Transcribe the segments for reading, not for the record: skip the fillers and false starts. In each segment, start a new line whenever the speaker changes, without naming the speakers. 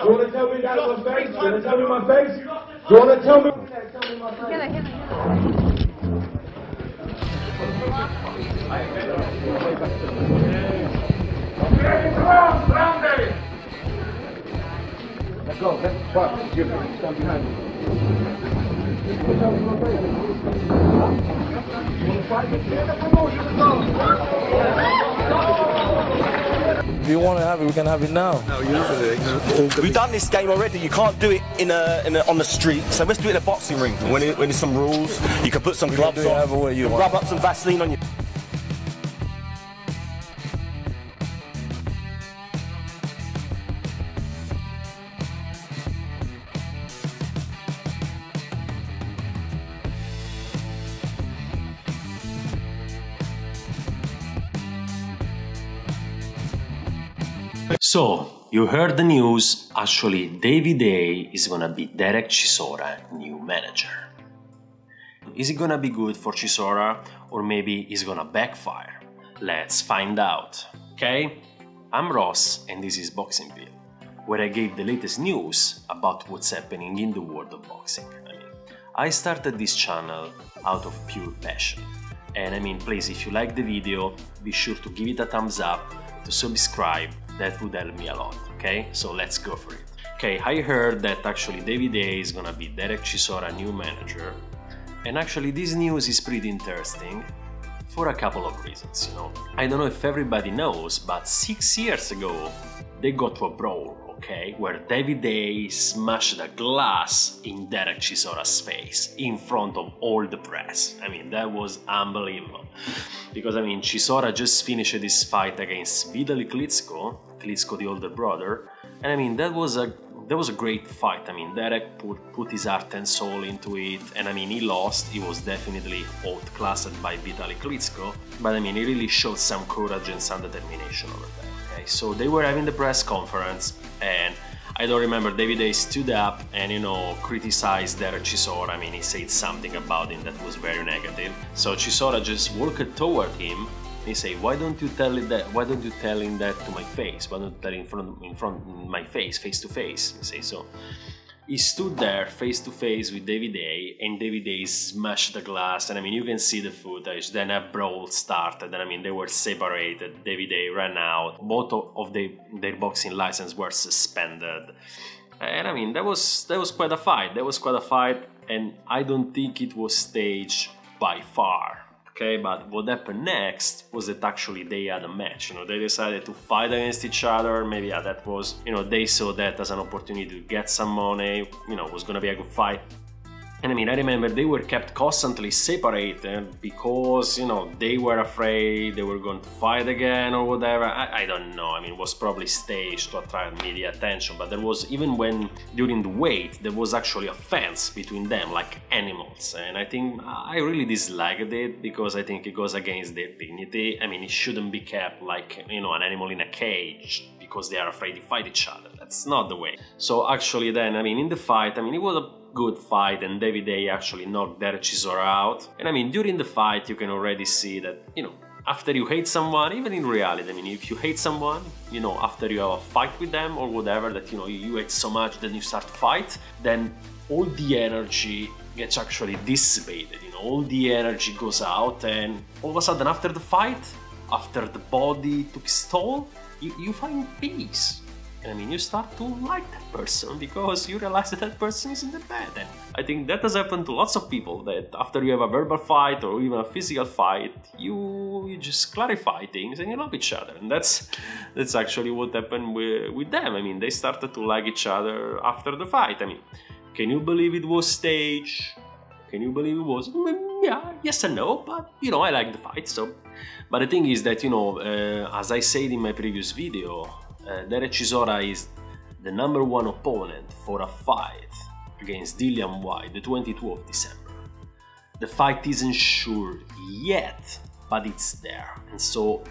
You want to tell me that in my face? You want to tell me my face? You want to tell me? Let's go. Let's walk. Give me. Stand behind me.
If you want to have it, we can have it now.
No, you're not going to do it. We've done this game already. You can't do it on the street. So let's do it in a boxing ring. When there's some rules, you can put some gloves on. You rub up some Vaseline on you.
So, you heard the news, actually David Haye is gonna be Derek Chisora new manager. Is it gonna be good for Chisora, or maybe it's gonna backfire? Let's find out, okay? I'm Ross and this is Boxingville, where I gave the latest news about what's happening in the world of boxing. I started this channel out of pure passion. And please, if you like the video, be sure to give it a thumbs up, to subscribe. That would help me a lot, okay? So let's go for it. Okay, I heard that actually David Haye is gonna be Derek Chisora new manager. And actually this news is pretty interesting for a couple of reasons, you know. I don't know if everybody knows, but 6 years ago they got to a brawl, okay? Where David Haye smashed a glass in Derek Chisora's face in front of all the press. That was unbelievable. Because Chisora just finished this fight against Vitaly Klitschko, the older brother, and that was a great fight. Derek put his heart and soul into it, and he lost. He was definitely outclassed by Vitaly Klitschko, but he really showed some courage and some determination over there. Okay, so they were having the press conference, and I don't remember, David Haye stood up and, criticized Derek Chisora. He said something about him that was very negative. So Chisora just walked toward him. He said, "Why don't you tell him that? Why don't you tell him that to my face? Why don't you tell him in front of my face, face to face?" He said so. He stood there face to face with David Haye, and David Haye smashed the glass, and you can see the footage. Then a brawl started, and they were separated. David Haye ran out. Both of their boxing license were suspended, and that was quite a fight. That was quite a fight, and I don't think it was staged by far. Okay, but what happened next was that actually they had a match. They decided to fight against each other. Maybe that was, they saw that as an opportunity to get some money. It was gonna be a good fight. And I remember they were kept constantly separated because, they were afraid they were going to fight again or whatever. I don't know. It was probably staged to attract media attention, but there was, even when during the wait, there was actually a fence between them, like animals. And I think I really disliked it because I think it goes against their dignity. It shouldn't be kept like, an animal in a cage because they are afraid to fight each other. That's not the way. So actually then, in the fight, it was a good fight, and David Haye actually knocked Derek Chisora out. And during the fight you can already see that, after you hate someone, even in reality, if you hate someone, after you have a fight with them or whatever, that you hate so much that you start to fight, then all the energy gets actually dissipated, all the energy goes out, and all of a sudden after the fight, after the body took its toll, you find peace. You start to like that person because you realize that that person isn't that bad. And I think that has happened to lots of people, that after you have a verbal fight or even a physical fight, you just clarify things and you love each other. And that's actually what happened with them. They started to like each other after the fight. Can you believe it was staged? Can you believe it was? Yeah, yes and no, but I like the fight. So, but the thing is that, as I said in my previous video, Derek Chisora is the #1 opponent for a fight against Dillian Whyte, the 22nd of December. The fight isn't sure yet, but it's there. And so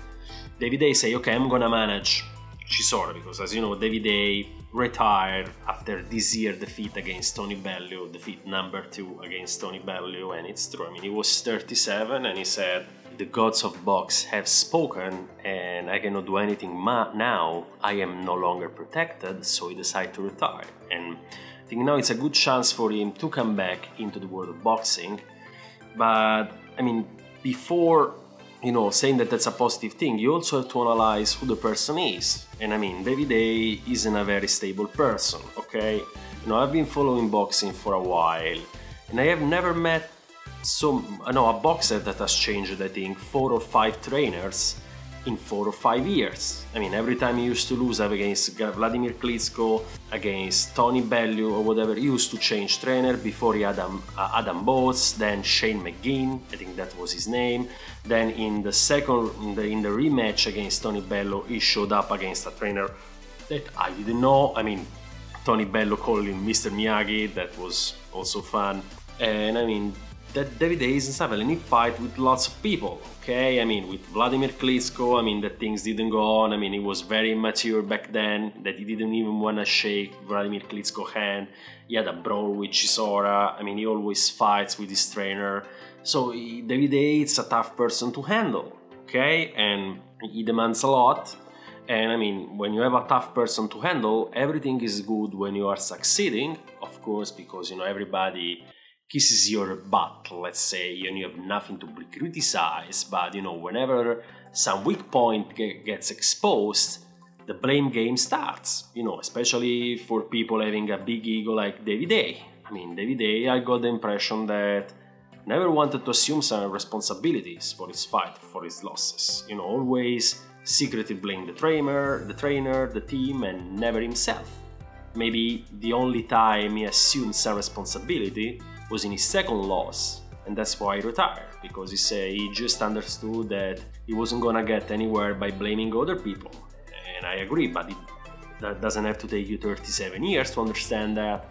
David Haye say, okay, I'm gonna manage Chisora, because as you know, David Haye retired after this year defeat against Tony Bellew, defeat #2 against Tony Bellew, and it's true. He was 37 and he said, the gods of box have spoken and I cannot do anything now, I am no longer protected, so he decided to retire. And I think now it's a good chance for him to come back into the world of boxing. But I mean, before saying that that's a positive thing, you also have to analyze who the person is. And I mean, David Haye isn't a very stable person, okay? I've been following boxing for a while, and I have never met a boxer that has changed, I think, 4 or 5 trainers in 4 or 5 years. I mean, every time he used to lose against Vladimir Klitschko, against Tony Bellew or whatever, he used to change trainer. Before he had Adam Botts, then Shane McGinn, I think that was his name. Then in the rematch against Tony Bellew, he showed up against a trainer that I didn't know. I mean, Tony Bellew called him Mr. Miyagi, that was also fun. And I mean, that David Haye isn't having any fight with lots of people, okay? I mean, with Vladimir Klitschko, I mean, that things didn't go on. I mean, he was very immature back then, that he didn't even want to shake Vladimir Klitschko's hand. He had a brawl with Chisora. I mean, he always fights with his trainer. So David Haye is a tough person to handle, okay? And he demands a lot. And I mean, when you have a tough person to handle, everything is good when you are succeeding, of course, because, everybody kisses your butt, let's say, and you have nothing to be criticized. But whenever some weak point gets exposed, the blame game starts, especially for people having a big ego like David Haye. I mean, David Haye, I got the impression that never wanted to assume some responsibilities for his fight, for his losses. Always secretly blame the trainer, the team, and never himself. Maybe the only time he assumed some responsibility was in his second loss, and that's why he retired, because he just understood that he wasn't gonna get anywhere by blaming other people. And I agree, but that doesn't have to take you 37 years to understand that.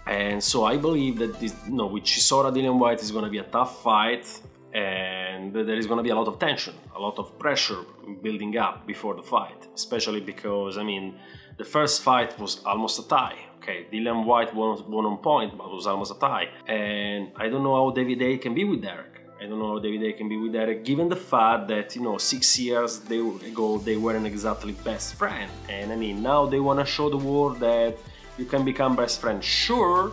And so I believe that with Chisora Dillian Whyte is gonna be a tough fight, and there is gonna be a lot of tension, a lot of pressure building up before the fight, especially because, I mean, the first fight was almost a tie. Okay, Dillian Whyte won on point, but it was almost a tie. And I don't know how David Haye can be with Derek. I don't know how David Haye can be with Derek, given the fact that, 6 years ago they weren't exactly best friends. And I mean, now they want to show the world that you can become best friends, sure,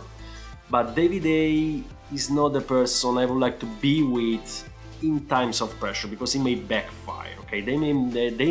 but David Haye is not the person I would like to be with in times of pressure, because it may backfire. Okay, they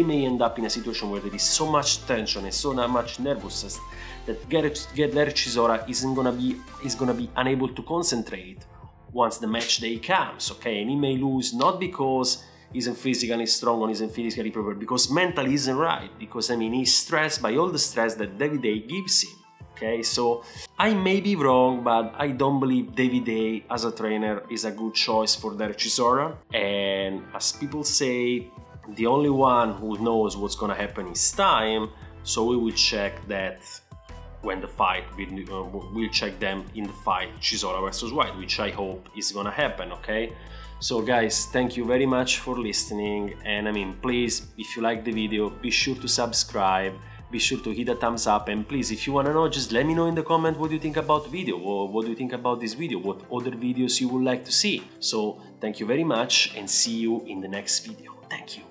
may end up in a situation where there is so much tension and so much nervousness that Derek Chisora is gonna be unable to concentrate once the match day comes. Okay, and he may lose not because he isn't physically strong or isn't physically prepared, because mentally isn't right. Because I mean, he's stressed by all the stress that David Haye gives him. Okay, so I may be wrong, but I don't believe David Haye as a trainer is a good choice for Derek Chisora. And as people say, the only one who knows what's gonna happen is time. So we will check that when the fight, we'll check them in the fight Chisora versus Whyte, which I hope is gonna happen. Okay, so guys, thank you very much for listening. And I mean, please, if you like the video, be sure to subscribe. Be sure to hit a thumbs up, and please, if you wanna know, just let me know in the comment what you think about the video, or what do you think about this video, what other videos you would like to see. So thank you very much, and see you in the next video. Thank you.